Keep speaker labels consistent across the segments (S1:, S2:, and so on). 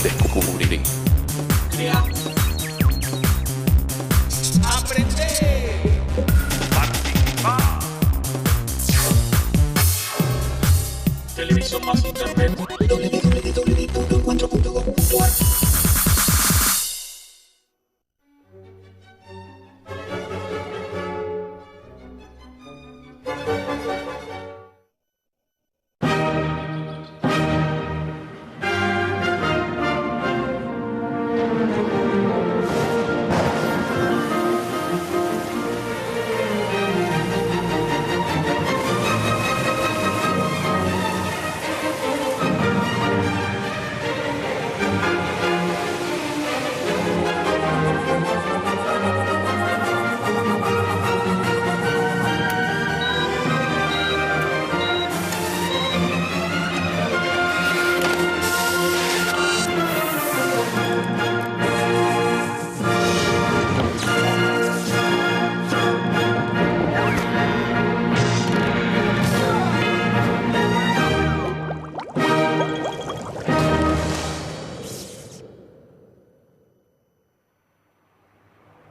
S1: Descubrir.
S2: Crear. Aprender.
S1: Participar.
S2: Televisión más internet. www.encuentro.gov.ar.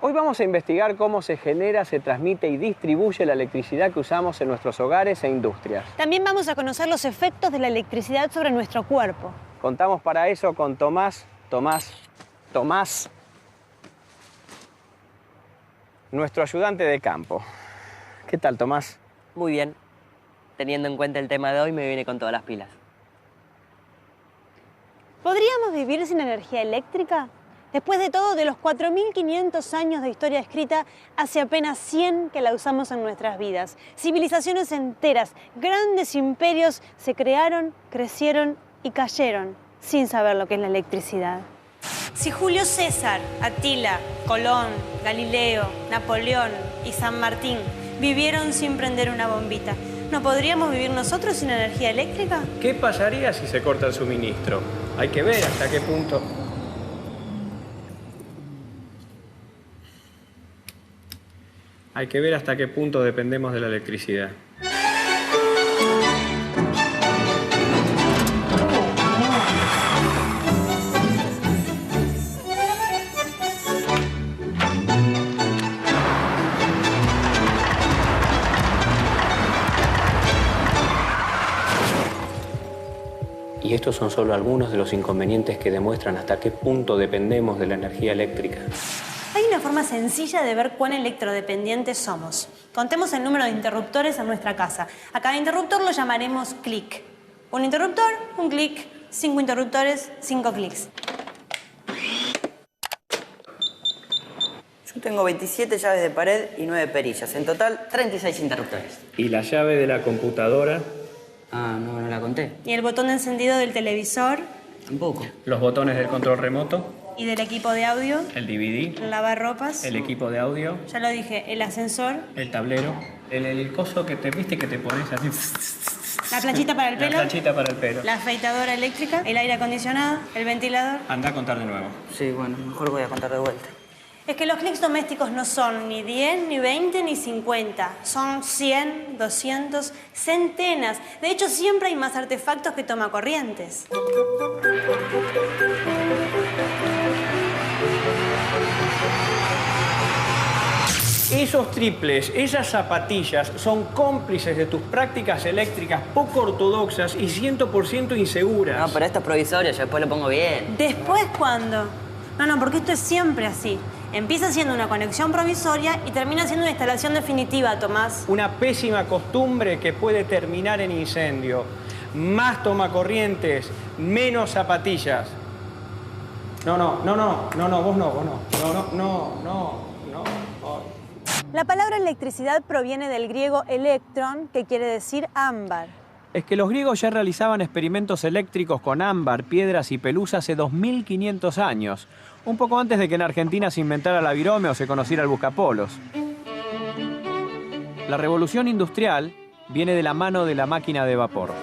S3: Hoy vamos a investigar cómo se genera, se transmite y distribuye la electricidad que usamos en nuestros hogares e industrias.
S4: También vamos a conocer los efectos de la electricidad sobre nuestro cuerpo.
S3: Contamos para eso con Tomás, nuestro ayudante de campo. ¿Qué tal, Tomás?
S5: Muy bien. Teniendo en cuenta el tema de hoy, me viene con todas las pilas.
S4: ¿Podríamos vivir sin energía eléctrica? Después de todo, de los 4.500 años de historia escrita, hace apenas 100 que la usamos en nuestras vidas. Civilizaciones enteras, grandes imperios se crearon, crecieron y cayeron sin saber lo que es la electricidad. Si Julio César, Atila, Colón, Galileo, Napoleón y San Martín vivieron sin prender una bombita, ¿no podríamos vivir nosotros sin energía eléctrica?
S3: ¿Qué pasaría si se corta el suministro? Hay que ver hasta qué punto... Hay que ver hasta qué punto dependemos de la electricidad. Y estos son solo algunos de los inconvenientes que demuestran hasta qué punto dependemos de la energía eléctrica.
S4: Hay una forma sencilla de ver cuán electrodependientes somos. Contemos el número de interruptores en nuestra casa. A cada interruptor lo llamaremos clic. Un interruptor, un clic. 5 interruptores, 5 clics.
S5: Yo tengo 27 llaves de pared y 9 perillas. En total, 36 interruptores.
S3: ¿Y la llave de la computadora?
S5: Ah, no la conté.
S4: ¿Y el botón de encendido del televisor?
S5: Tampoco.
S3: ¿Los botones del control remoto?
S4: ¿Y del equipo de audio?
S3: ¿El DVD?
S4: ¿El lavarropas?
S3: ¿El equipo de audio?
S4: Ya lo dije, el ascensor.
S3: ¿El tablero? ¿El coso que te viste que te pones así?
S4: ¿La planchita para el pelo?
S3: La planchita para el pelo.
S4: ¿La afeitadora eléctrica? ¿El aire acondicionado? ¿El ventilador?
S3: Anda a contar de nuevo.
S5: Sí, bueno, mejor voy a contar de vuelta.
S4: Es que los clics domésticos no son ni 10, ni 20, ni 50. Son 100, 200, centenas. De hecho, siempre hay más artefactos que tomacorrientes.
S3: Esos triples, esas zapatillas, son cómplices de tus prácticas eléctricas poco ortodoxas y 100% inseguras.
S5: No, pero esto es provisorio, yo después lo pongo bien.
S4: ¿Después cuándo? No, porque esto es siempre así. Empieza siendo una conexión provisoria y termina siendo una instalación definitiva, Tomás.
S3: Una pésima costumbre que puede terminar en incendio. Más tomacorrientes, menos zapatillas. No, vos no.
S4: La palabra electricidad proviene del griego electron, que quiere decir ámbar.
S3: Es que los griegos ya realizaban experimentos eléctricos con ámbar, piedras y pelusa hace 2500 años. Un poco antes de que en Argentina se inventara la virome o se conociera el buscapolos. La revolución industrial viene de la mano de la máquina de vapor.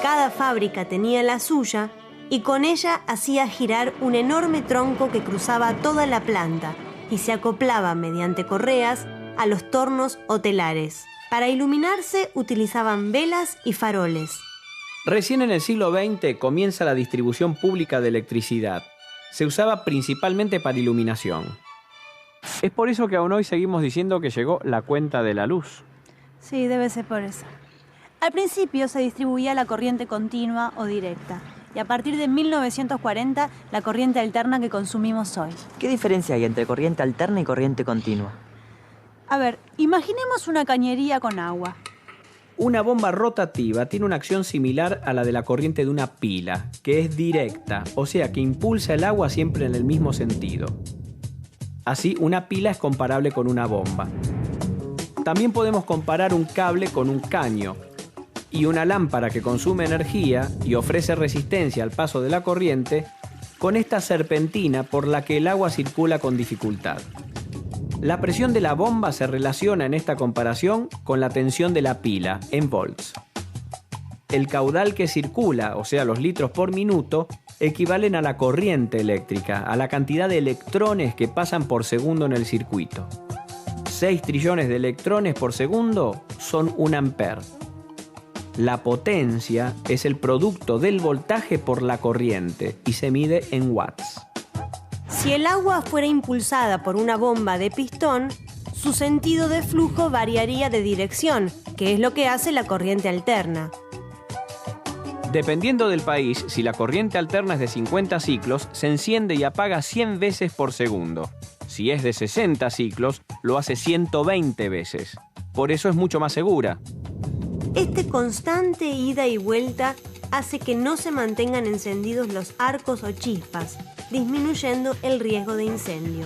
S4: Cada fábrica tenía la suya y con ella hacía girar un enorme tronco que cruzaba toda la planta y se acoplaba mediante correas a los tornos o telares. Para iluminarse utilizaban velas y faroles.
S3: Recién en el siglo XX comienza la distribución pública de electricidad. Se usaba principalmente para iluminación. Es por eso que aún hoy seguimos diciendo que llegó la cuenta de la luz.
S4: Sí, debe ser por eso. Al principio se distribuía la corriente continua o directa. Y a partir de 1940, la corriente alterna que consumimos hoy.
S5: ¿Qué diferencia hay entre corriente alterna y corriente continua?
S4: A ver, imaginemos una cañería con agua.
S3: Una bomba rotativa tiene una acción similar a la de la corriente de una pila, que es directa, o sea que impulsa el agua siempre en el mismo sentido. Así, una pila es comparable con una bomba. También podemos comparar un cable con un caño, y una lámpara que consume energía y ofrece resistencia al paso de la corriente con esta serpentina por la que el agua circula con dificultad. La presión de la bomba se relaciona en esta comparación con la tensión de la pila, en volts. El caudal que circula, o sea, los litros por minuto, equivalen a la corriente eléctrica, a la cantidad de electrones que pasan por segundo en el circuito. 6 trillones de electrones por segundo son 1 ampere. La potencia es el producto del voltaje por la corriente y se mide en watts.
S6: Si el agua fuera impulsada por una bomba de pistón, su sentido de flujo variaría de dirección, que es lo que hace la corriente alterna.
S3: Dependiendo del país, si la corriente alterna es de 50 ciclos, se enciende y apaga 100 veces por segundo. Si es de 60 ciclos, lo hace 120 veces. Por eso es mucho más segura.
S6: Este constante ida y vuelta hace que no se mantengan encendidos los arcos o chispas, disminuyendo el riesgo de incendio.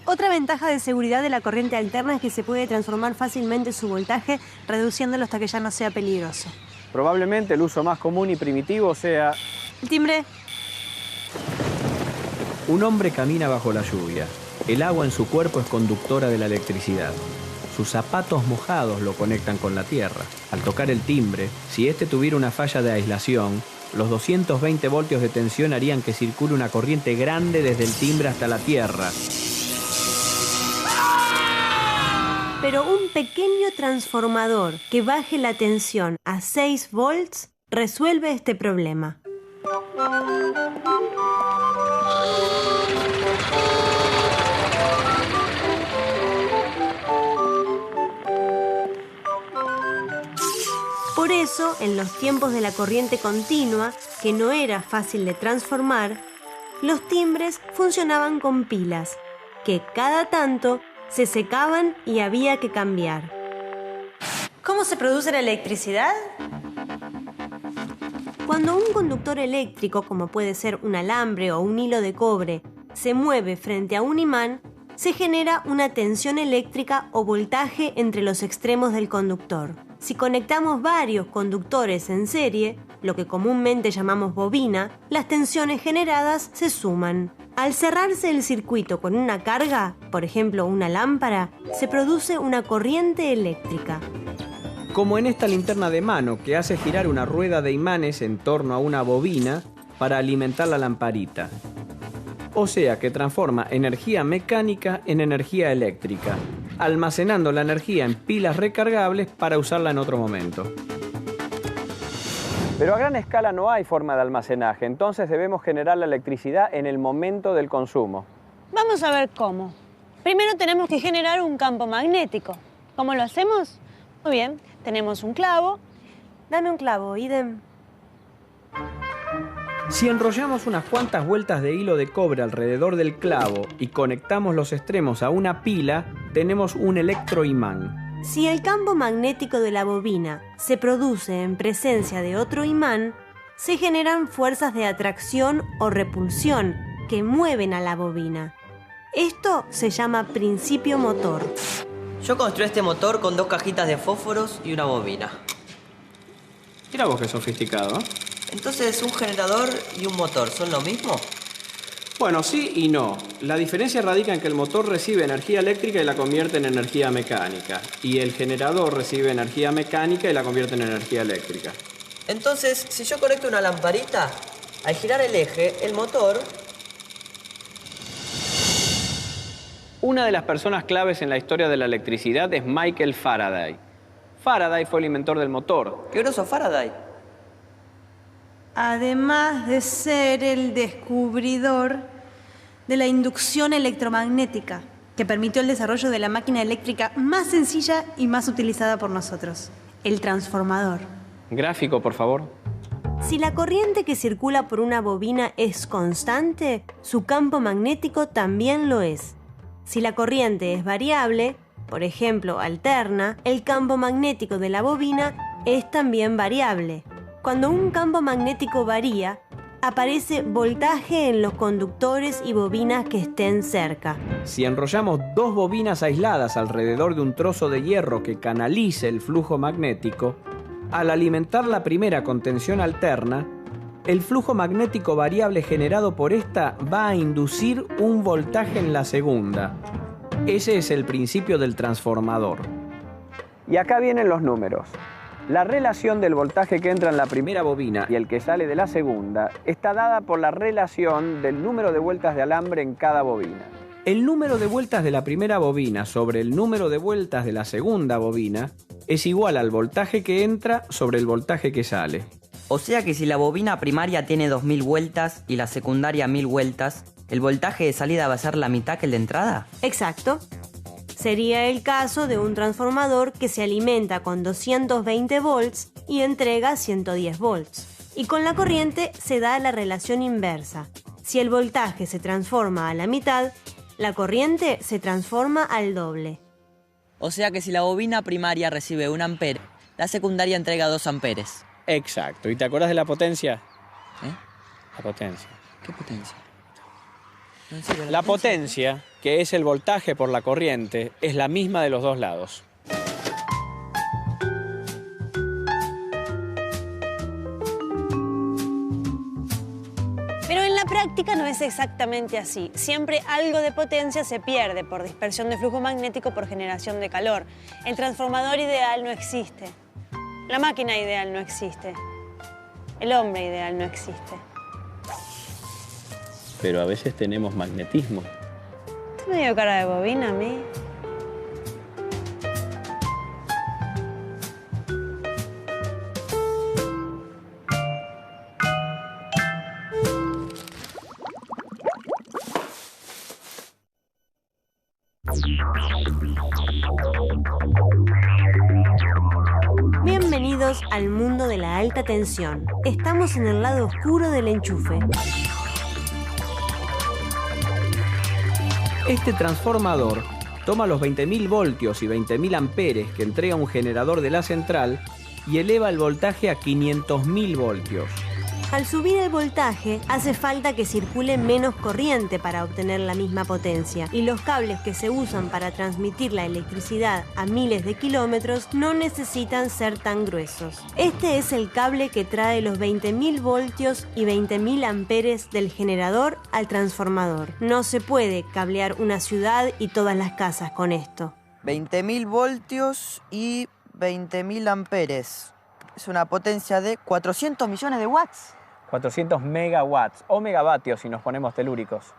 S4: Otra ventaja de seguridad de la corriente alterna es que se puede transformar fácilmente su voltaje, reduciéndolo hasta que ya no sea peligroso.
S3: Probablemente el uso más común y primitivo sea...
S4: El timbre.
S3: Un hombre camina bajo la lluvia. El agua en su cuerpo es conductora de la electricidad. Sus zapatos mojados lo conectan con la tierra. Al tocar el timbre, si este tuviera una falla de aislación, los 220 voltios de tensión harían que circule una corriente grande desde el timbre hasta la tierra.
S6: Pero un pequeño transformador que baje la tensión a 6 volts resuelve este problema. Por eso, en los tiempos de la corriente continua, que no era fácil de transformar, los timbres funcionaban con pilas, que cada tanto se secaban y había que cambiar.
S4: ¿Cómo se produce la electricidad?
S6: Cuando un conductor eléctrico, como puede ser un alambre o un hilo de cobre, se mueve frente a un imán, se genera una tensión eléctrica o voltaje entre los extremos del conductor. Si conectamos varios conductores en serie, lo que comúnmente llamamos bobina, las tensiones generadas se suman. Al cerrarse el circuito con una carga, por ejemplo una lámpara, se produce una corriente eléctrica.
S3: Como en esta linterna de mano que hace girar una rueda de imanes en torno a una bobina para alimentar la lamparita. O sea que transforma energía mecánica en energía eléctrica, almacenando la energía en pilas recargables para usarla en otro momento. Pero a gran escala no hay forma de almacenaje, entonces debemos generar la electricidad en el momento del consumo.
S4: Vamos a ver cómo. Primero tenemos que generar un campo magnético. ¿Cómo lo hacemos? Muy bien, tenemos un clavo.
S6: Dame un clavo, Idem.
S3: Si enrollamos unas cuantas vueltas de hilo de cobre alrededor del clavo y conectamos los extremos a una pila, tenemos un electroimán.
S6: Si el campo magnético de la bobina se produce en presencia de otro imán, se generan fuerzas de atracción o repulsión que mueven a la bobina. Esto se llama principio motor.
S5: Yo construí este motor con 2 cajitas de fósforos y una bobina.
S3: Mira vos qué sofisticado, ¿eh?
S5: Entonces, ¿un generador y un motor son lo mismo?
S3: Bueno, sí y no. La diferencia radica en que el motor recibe energía eléctrica y la convierte en energía mecánica. Y el generador recibe energía mecánica y la convierte en energía eléctrica.
S5: Entonces, si yo conecto una lamparita, al girar el eje, el motor...
S3: Una de las personas claves en la historia de la electricidad es Michael Faraday. Faraday fue el inventor del motor.
S5: ¡Qué groso Faraday!
S6: además de ser el descubridor de la inducción electromagnética, que permitió el desarrollo de la máquina eléctrica más sencilla y más utilizada por nosotros, el transformador.
S3: Gráfico, por favor.
S6: Si la corriente que circula por una bobina es constante, su campo magnético también lo es. Si la corriente es variable, por ejemplo, alterna, el campo magnético de la bobina es también variable. Cuando un campo magnético varía, aparece voltaje en los conductores y bobinas que estén cerca.
S3: Si enrollamos dos bobinas aisladas alrededor de un trozo de hierro que canalice el flujo magnético, al alimentar la primera con tensión alterna, el flujo magnético variable generado por esta va a inducir un voltaje en la segunda. Ese es el principio del transformador. Y acá vienen los números. La relación del voltaje que entra en la primera bobina y el que sale de la segunda está dada por la relación del número de vueltas de alambre en cada bobina. El número de vueltas de la primera bobina sobre el número de vueltas de la segunda bobina es igual al voltaje que entra sobre el voltaje que sale.
S5: O sea que si la bobina primaria tiene 2000 vueltas y la secundaria 1000 vueltas, ¿el voltaje de salida va a ser la mitad que el de entrada?
S6: Exacto. Sería el caso de un transformador que se alimenta con 220 volts y entrega 110 volts. Y con la corriente se da la relación inversa. Si el voltaje se transforma a la mitad, la corriente se transforma al doble.
S5: O sea que si la bobina primaria recibe 1 ampere, la secundaria entrega 2 amperes.
S3: Exacto. ¿Y te acordás de la potencia? La potencia.
S5: ¿Qué potencia?
S3: La potencia, que es el voltaje por la corriente, es la misma de los dos lados.
S4: Pero en la práctica no es exactamente así. Siempre algo de potencia se pierde por dispersión de flujo magnético por generación de calor. El transformador ideal no existe. La máquina ideal no existe. El hombre ideal no existe.
S3: Pero a veces tenemos magnetismo.
S4: Tú me dio cara de bobina a mí.
S6: Bienvenidos al mundo de la alta tensión. Estamos en el lado oscuro del enchufe.
S3: Este transformador toma los 20.000 voltios y 20.000 amperes que entrega un generador de la central y eleva el voltaje a 500.000 voltios.
S6: Al subir el voltaje, hace falta que circule menos corriente para obtener la misma potencia, y los cables que se usan para transmitir la electricidad a miles de kilómetros no necesitan ser tan gruesos. Este es el cable que trae los 20.000 voltios y 20.000 amperes del generador al transformador. No se puede cablear una ciudad y todas las casas con esto.
S5: 20.000 voltios y 20.000 amperes. Es una potencia de 400 millones de watts.
S3: 400 megawatts o megavatios si nos ponemos telúricos.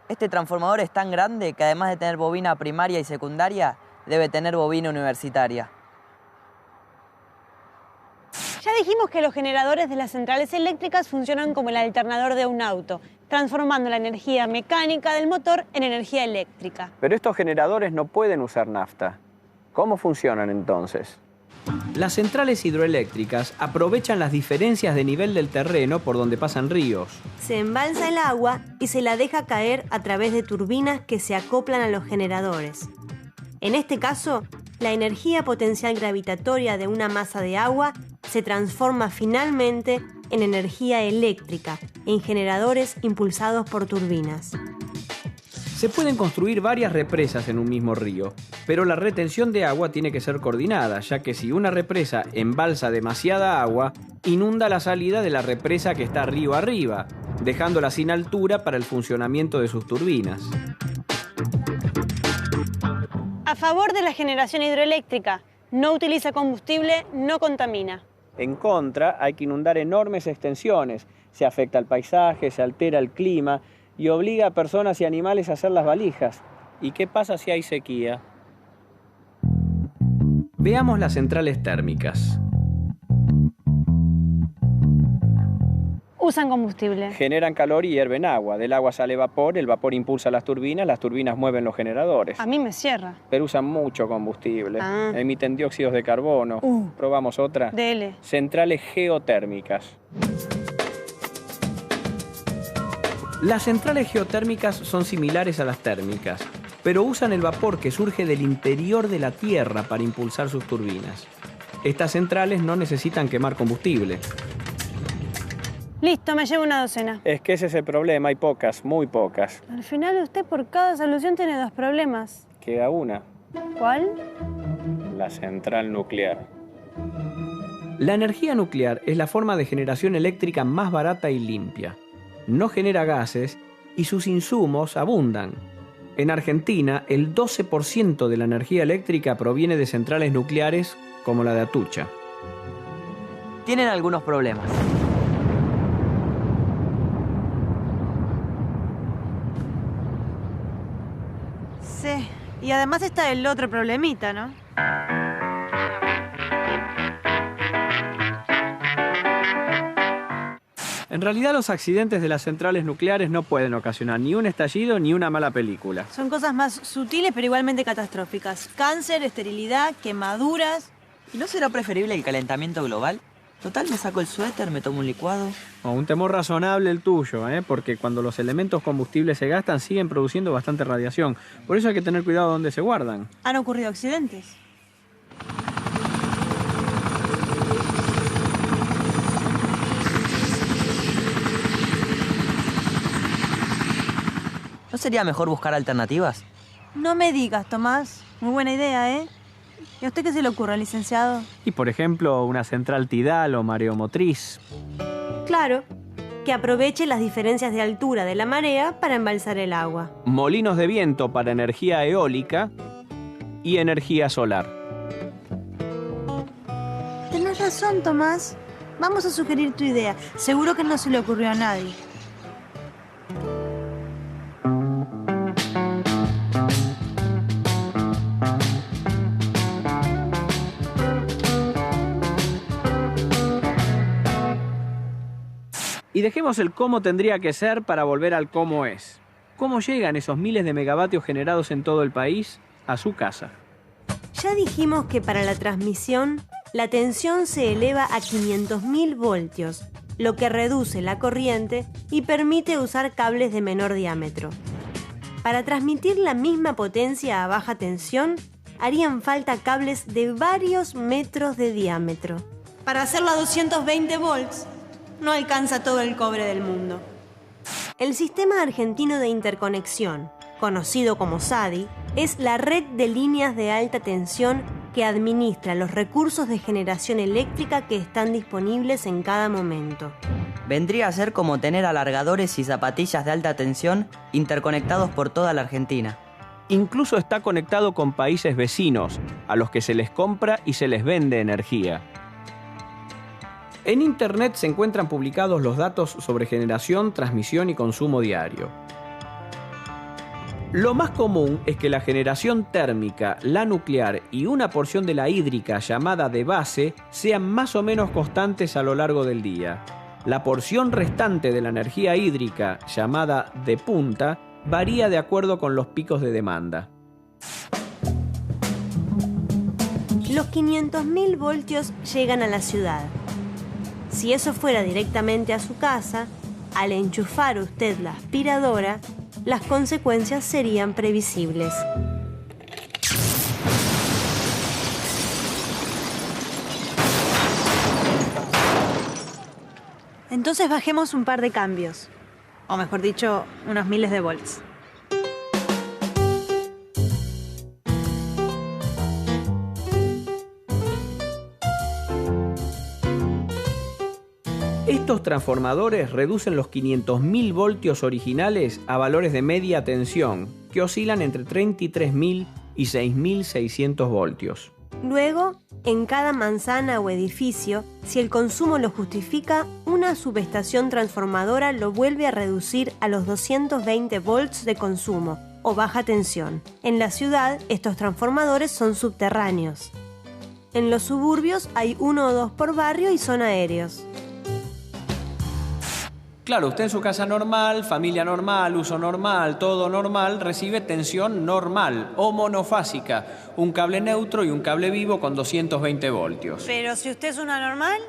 S5: Este transformador es tan grande que además de tener bobina primaria y secundaria, debe tener bobina universitaria.
S4: Ya dijimos que los generadores de las centrales eléctricas funcionan como el alternador de un auto, transformando la energía mecánica del motor en energía eléctrica.
S3: Pero estos generadores no pueden usar nafta. ¿Cómo funcionan entonces? Las centrales hidroeléctricas aprovechan las diferencias de nivel del terreno por donde pasan ríos.
S6: Se embalsa el agua y se la deja caer a través de turbinas que se acoplan a los generadores. En este caso, la energía potencial gravitatoria de una masa de agua se transforma finalmente en energía eléctrica en generadores impulsados por turbinas.
S3: Se pueden construir varias represas en un mismo río, pero la retención de agua tiene que ser coordinada, ya que si una represa embalsa demasiada agua, inunda la salida de la represa que está río arriba, dejándola sin altura para el funcionamiento de sus turbinas.
S4: A favor de la generación hidroeléctrica, no utiliza combustible, no contamina.
S3: En contra, hay que inundar enormes extensiones. Se afecta al paisaje, se altera el clima y obliga a personas y animales a hacer las valijas. ¿Y qué pasa si hay sequía? Veamos las centrales térmicas.
S4: Usan combustible.
S3: Generan calor y hierven agua. Del agua sale vapor, el vapor impulsa las turbinas mueven los generadores.
S4: A mí me cierra.
S3: Pero usan mucho combustible.
S4: Ah.
S3: Emiten dióxidos de carbono. ¿Probamos otra?
S4: Dele.
S3: Centrales geotérmicas. Las centrales geotérmicas son similares a las térmicas, pero usan el vapor que surge del interior de la Tierra para impulsar sus turbinas. Estas centrales no necesitan quemar combustible.
S4: Listo, me llevo una docena.
S3: Es que ese es el problema, hay pocas, muy pocas.
S4: Al final usted por cada solución tiene 2 problemas.
S3: Queda una,
S4: ¿Cuál?
S3: la central nuclear. La energía nuclear es la forma de generación eléctrica más barata y limpia. No genera gases y sus insumos abundan. En Argentina, el 12% de la energía eléctrica proviene de centrales nucleares como la de Atucha.
S5: Tienen algunos problemas.
S6: Sí, y además está el otro problemita, ¿no?
S3: En realidad, los accidentes de las centrales nucleares no pueden ocasionar ni un estallido ni una mala película.
S6: Son cosas más sutiles pero igualmente catastróficas. Cáncer, esterilidad, quemaduras.
S5: ¿Y no será preferible el calentamiento global? Total, me saco el suéter, me tomo un licuado.
S3: Un temor razonable el tuyo, porque cuando los elementos combustibles se gastan siguen produciendo bastante radiación. Por eso hay que tener cuidado donde se guardan.
S6: ¿Han ocurrido accidentes?
S5: ¿No sería mejor buscar alternativas?
S6: No me digas, Tomás. Muy buena idea, ¿eh? ¿Y a usted qué se le ocurre, licenciado?
S3: Y por ejemplo, una central tidal o mareomotriz.
S6: Claro, que aproveche las diferencias de altura de la marea para embalsar el agua.
S3: Molinos de viento para energía eólica y energía solar.
S6: Tenés razón, Tomás. Vamos a sugerir tu idea. Seguro que no se le ocurrió a nadie.
S3: Y dejemos el cómo tendría que ser para volver al cómo es. ¿Cómo llegan esos miles de megavatios generados en todo el país a su casa?
S6: Ya dijimos que para la transmisión, la tensión se eleva a 500.000 voltios, lo que reduce la corriente y permite usar cables de menor diámetro. Para transmitir la misma potencia a baja tensión, harían falta cables de varios metros de diámetro. Para hacerlo a 220 volts, no alcanza todo el cobre del mundo. El Sistema Argentino de Interconexión, conocido como SADI, es la red de líneas de alta tensión que administra los recursos de generación eléctrica que están disponibles en cada momento.
S5: Vendría a ser como tener alargadores y zapatillas de alta tensión interconectados por toda la Argentina.
S3: Incluso está conectado con países vecinos, a los que se les compra y se les vende energía. En Internet se encuentran publicados los datos sobre generación, transmisión y consumo diario. Lo más común es que la generación térmica, la nuclear y una porción de la hídrica llamada de base sean más o menos constantes a lo largo del día. La porción restante de la energía hídrica, llamada de punta, varía de acuerdo con los picos de demanda.
S6: Los 500.000 voltios llegan a la ciudad. Si eso fuera directamente a su casa, al enchufar usted la aspiradora, las consecuencias serían previsibles. Entonces bajemos un par de cambios. O mejor dicho, unos miles de volts.
S3: Estos transformadores reducen los 500.000 voltios originales a valores de media tensión, que oscilan entre 33.000 y 6.600 voltios.
S6: Luego, en cada manzana o edificio, si el consumo lo justifica, una subestación transformadora lo vuelve a reducir a los 220 volts de consumo o baja tensión. En la ciudad, estos transformadores son subterráneos. En los suburbios hay 1 o 2 por barrio y son aéreos.
S3: Claro, usted en su casa normal, familia normal, uso normal, todo normal, recibe tensión normal o monofásica, un cable neutro y un cable vivo con 220 voltios.
S4: Pero si usted es una normal...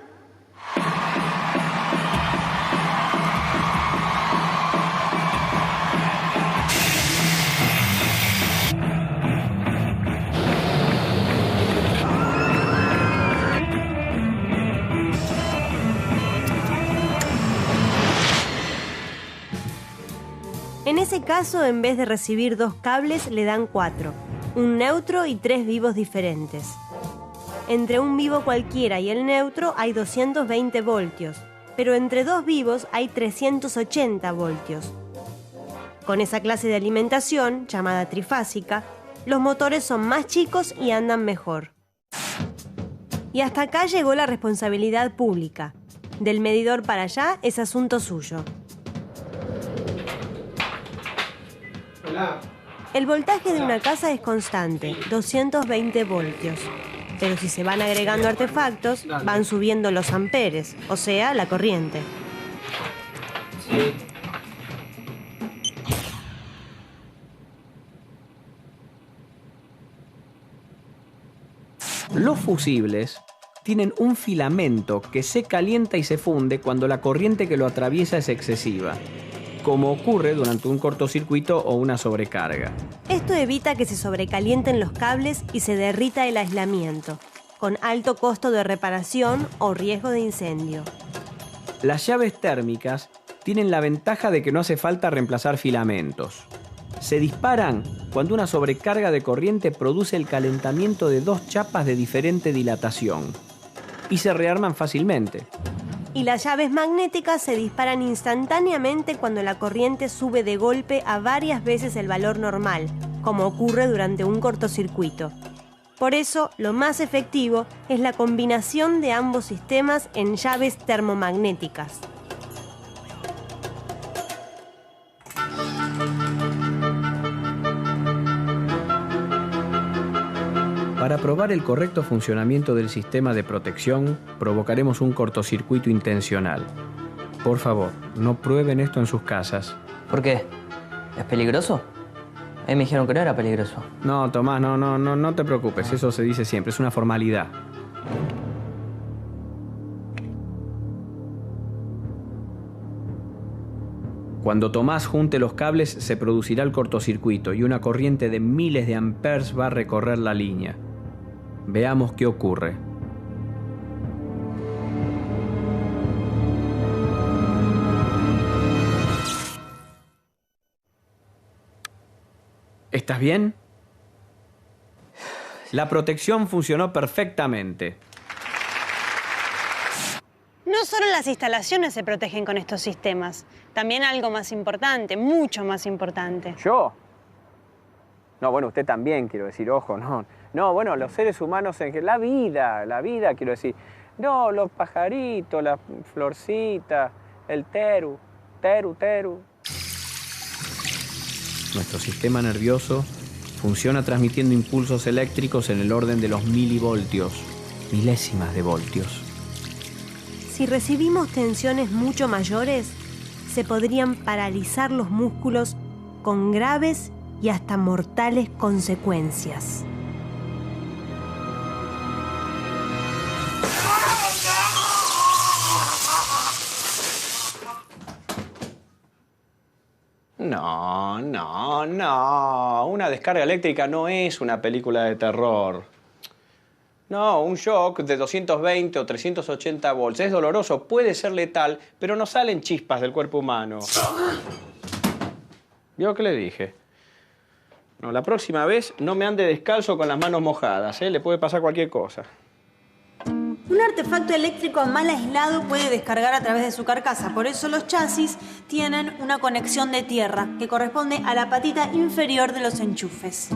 S6: En ese caso, en vez de recibir 2 cables, le dan 4, un neutro y 3 vivos diferentes. Entre un vivo cualquiera y el neutro hay 220 voltios, pero entre 2 vivos hay 380 voltios. Con esa clase de alimentación, llamada trifásica, los motores son más chicos y andan mejor. Y hasta acá llegó la responsabilidad pública. Del medidor para allá es asunto suyo. El voltaje de una casa es constante, 220 voltios. Pero si se van agregando artefactos, van subiendo los amperes, o sea, la corriente.
S3: Los fusibles tienen un filamento que se calienta y se funde cuando la corriente que lo atraviesa es excesiva, como ocurre durante un cortocircuito o una sobrecarga.
S6: Esto evita que se sobrecalienten los cables y se derrita el aislamiento, con alto costo de reparación o riesgo de incendio.
S3: Las llaves térmicas tienen la ventaja de que no hace falta reemplazar filamentos. Se disparan cuando una sobrecarga de corriente produce el calentamiento de 2 chapas de diferente dilatación y se rearman fácilmente.
S6: Y las llaves magnéticas se disparan instantáneamente cuando la corriente sube de golpe a varias veces el valor normal, como ocurre durante un cortocircuito. Por eso, lo más efectivo es la combinación de ambos sistemas en llaves termomagnéticas.
S3: Para probar el correcto funcionamiento del sistema de protección, provocaremos un cortocircuito intencional. Por favor, no prueben esto en sus casas.
S5: ¿Por qué? ¿Es peligroso? Me dijeron que no era peligroso.
S3: No, Tomás, no te preocupes, eso se dice siempre, es una formalidad. Cuando Tomás junte los cables, se producirá el cortocircuito y una corriente de miles de amperes va a recorrer la línea. Veamos qué ocurre. ¿Estás bien? La protección funcionó perfectamente.
S4: No solo las instalaciones se protegen con estos sistemas, también algo más importante, mucho más importante.
S3: ¿Yo? No, bueno, usted también, quiero decir, ojo, no. No, bueno, los seres humanos en general, la vida, quiero decir. No, los pajaritos, las florcitas, el teru. Nuestro sistema nervioso funciona transmitiendo impulsos eléctricos en el orden de los milivoltios, milésimas de voltios.
S6: Si recibimos tensiones mucho mayores, se podrían paralizar los músculos con graves y hasta mortales consecuencias.
S3: No. Una descarga eléctrica no es una película de terror. No, un shock de 220 o 380 volts es doloroso, puede ser letal, pero no salen chispas del cuerpo humano. ¿Vio qué le dije? No, la próxima vez no me ande descalzo con las manos mojadas, ¿eh? Le puede pasar cualquier cosa.
S4: Un artefacto eléctrico mal aislado puede descargar a través de su carcasa. Por eso los chasis tienen una conexión de tierra que corresponde a la patita inferior de los enchufes.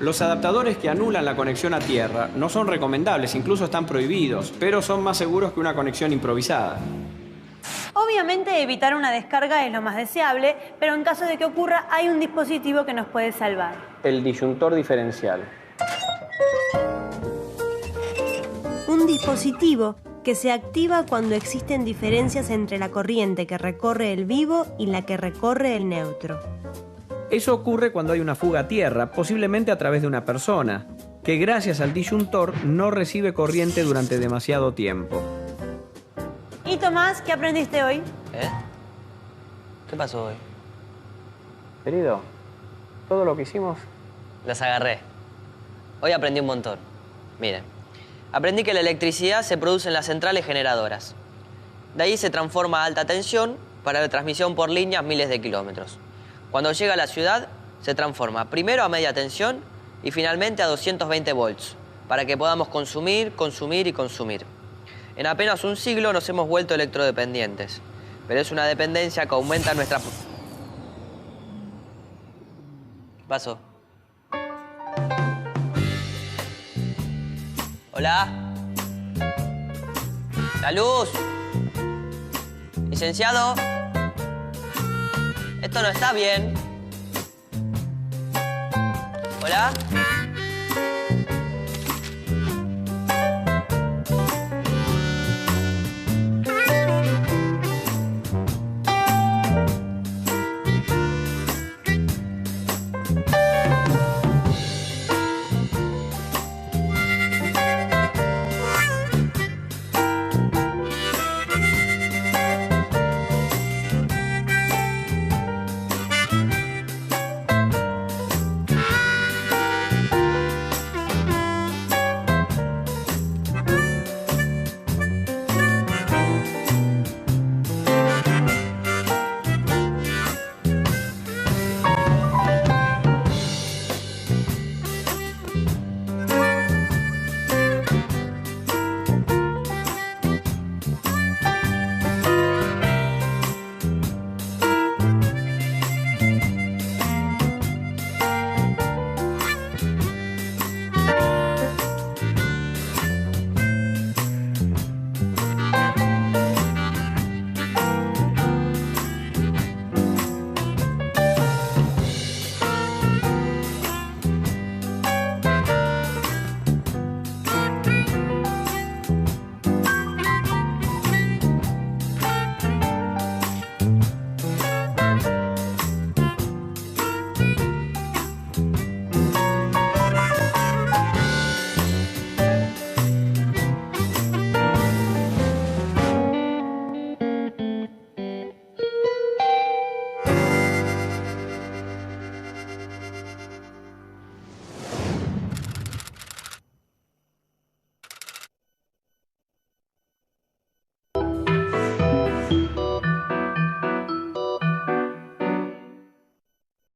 S3: Los adaptadores que anulan la conexión a tierra no son recomendables, incluso están prohibidos, pero son más seguros que una conexión improvisada.
S4: Obviamente evitar una descarga es lo más deseable, pero en caso de que ocurra hay un dispositivo que nos puede salvar.
S3: El disyuntor diferencial.
S6: Un dispositivo que se activa cuando existen diferencias entre la corriente que recorre el vivo y la que recorre el neutro.
S3: Eso ocurre cuando hay una fuga a tierra, posiblemente a través de una persona, que gracias al disyuntor no recibe corriente durante demasiado tiempo.
S4: ¿Y Tomás, qué aprendiste hoy?
S7: ¿Qué pasó hoy?
S3: Querido, todo lo que hicimos...
S7: Las agarré. Hoy aprendí un montón. Miren, aprendí que la electricidad se produce en las centrales generadoras. De ahí se transforma a alta tensión para la transmisión por líneas miles de kilómetros. Cuando llega a la ciudad, se transforma primero a media tensión y finalmente a 220 volts, para que podamos consumir, consumir y consumir. En apenas un siglo nos hemos vuelto electrodependientes, pero es una dependencia que aumenta nuestra... ¿Qué pasó? ¿Hola? ¿La luz? ¿Licenciado? Esto no está bien. ¿Hola?